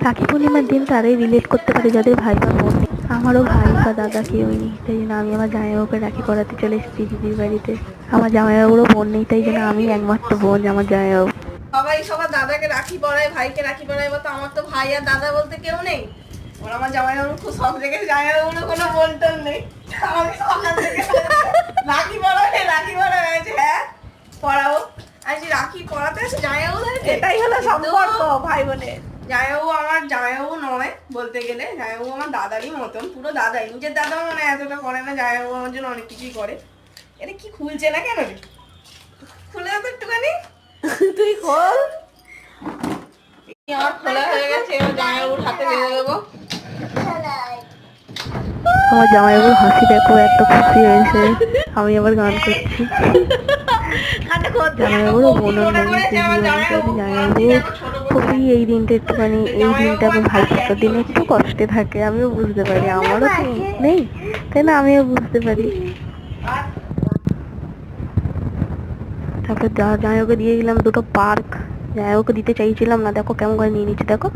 রাখি পূর্ণিমার দিন তারাই রিলেট করতে পারে যাদের ভাই বা বোন নেই। আমারও ভাই বা দাদা কেউই নেই, তাই জন্য আমি আমার জামাইবাবুকে রাখি পরাতে চলে এসেছি দিদির বাড়িতে। আমার জামাইবাবুরও বোন নেই, তাই জন্য আমি একমাত্র বোন আমার জামাইবাবু। সবাই সবার দাদাকে রাখি পরায়, ভাইকে রাখি পরায়, তো আমার তো ভাই আর দাদা বলতে কেউ নেই। ওর আমার জামাইবাবুর খুব শখ দেখেছে, জামাইবাবুরও কোনো বোন টোন নেই। আমি সকাল থেকে রাখি পরাবে রাখি পরা হয়েছে, হ্যাঁ পরাবো। আজ রাখি পরাতে আছে জামাইবাবু, এটাই হলো সম্পর্ক ভাই বোনের। জামাইবাবু আমার জামাইবাবু নয় বলতে গেলে, জামাইবাবু আমার দাদারই মতন, পুরো দাদাই। নিজের দাদাও মানে এতটা করে না, জামাইবাবু আমার জন্য অনেক কিছুই করে। এটা কি খুলছে না কেন রে? খুলে দেবো একটুখানি, তুই খোল। আমার খোলা হয়ে গেছে, এবার জামাইবাবুর হাতে বেঁধে দেবো। আমার জামাইবাবুর হাসি দেখো, এত খুশি হয়েছে। আমি আবার গান করছি। জামাইবাবুরও বোনও নেই, জামাইবাবু খুবই এই দিনটা একটুখানি, এই দিনটা ভাইফোঁটার দিনে একটু কষ্টে থাকে, আমিও বুঝতে পারি। আমারও তো নেই, তাই না, আমিও বুঝতে পারি। তারপর জামাইবাবুকে দিয়ে দিলাম দুটো পার্ক। জামাইবাবুকে দিতে চাইছিলাম না, দেখো কেমন করে নিয়ে নিচ্ছে, দেখো